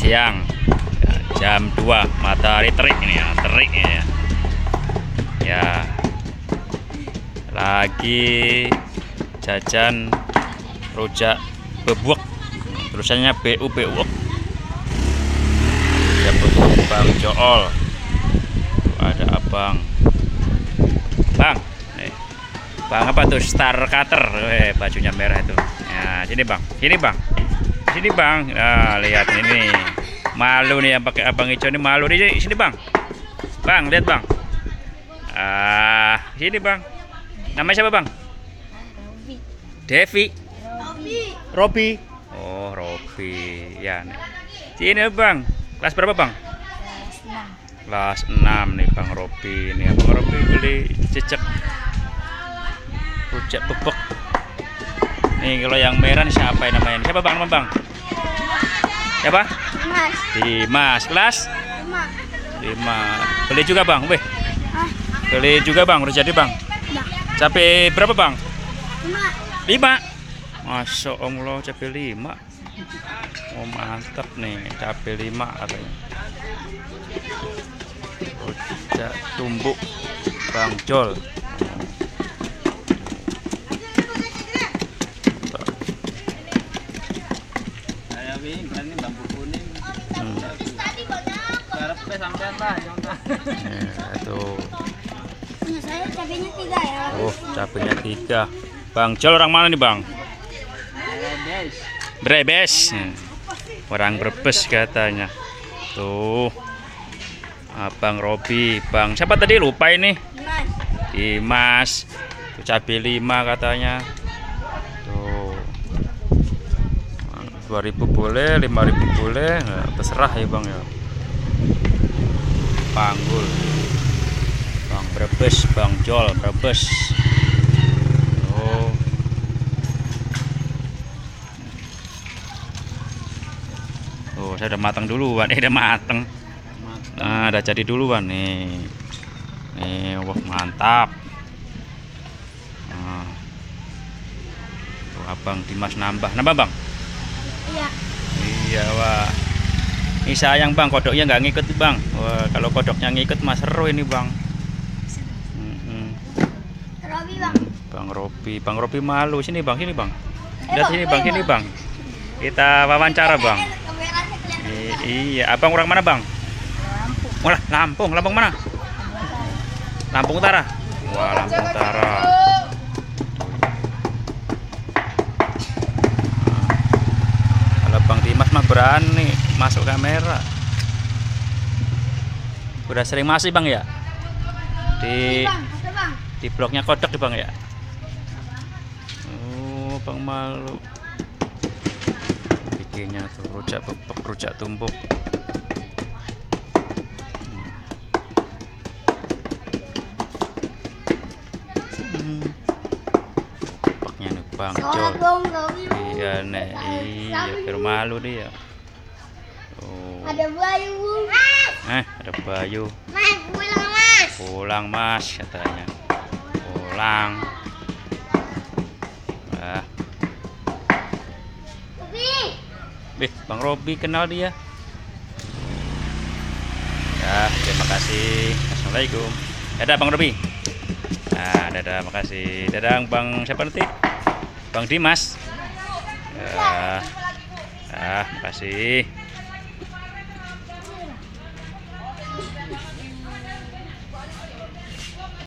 siang ya, jam 2 matahari terik ini ya, terik ya. Ya lagi jajan rujak bebuak, tulisannya BU bebuak ya, Bang Jool. Ada abang bang apa tuh, Star Cutter, bajunya merah itu ya. Sini bang, sini bang, nah, lihat ini malu nih yang pakai abang hijau ini, malu nih. Sini bang, lihat bang, sini bang, namanya siapa bang? Devi, Robi, oh Robi ya nih. Sini bang, kelas berapa bang? Kelas 6 nih Bang Robi. Nih Bang Robi beli cecek rujak bebek. Nih kalau yang merah nih siapa yang namanya? Siapa bang? Nama bang? Siapa? Dimas. Kelas 5. Beli juga bang? Beli juga bang rujak bang? Cabai berapa bang? 5. Masya Allah, cabai 5. Oh mantap nih, cabai 5 katanya. Rujak tumbuk Bang Jol. Ini bambu kuning. Karepnya sampean lah, Itu. Saya cabenya 3 ya. Oh, cabenya 3. Bang Jol orang mana nih bang? Brebes. Orang Brebes katanya. Tuh. Abang Robi, bang siapa tadi lupa ini? Dimas. Tuh cabai 5 katanya. Tuh. 2.000 boleh, 5.000 boleh, nah, terserah ya bang ya. Panggul. Bang Brebes, Bang Jol Brebes. Oh. Oh, saya udah matang duluan. Udah matang. Nah, udah jadi duluan nih. Nih, wah mantap. Nah. Tuh abang Dimas nambah bang. Iya. Iya wah. Ini sayang bang, kodoknya nggak ngikut bang. Wah, kalau kodoknya ngikut mas seru ini bang. Robi bang. Bang Robi malu. Sini bang. Lihat sini bang. Kita wawancara bang. Iya, abang orang mana bang? Lampung mana? Lampung Utara. Wah, Lampung Utara. Kalau Bang Dimas mah berani masuk kamera. Udah sering masih bang ya? Di blognya kodok di bang ya? Oh, bang malu. Bikinnya tuh rujak bebek, rujak tumbuk. Paknya nih Bang Jol. Iya nih, iya biar malu dia. Oh. Ada Bayu. Ada Bayu. Mas, pulang mas. Pulang mas katanya. Pulang. Bang Robi kenal dia. Ya, terima kasih. Assalamualaikum. Dadah Bang Robi. Nah, dadah, makasih. Dadah Bang siapa nanti? Bang Dimas. Ya. Makasih.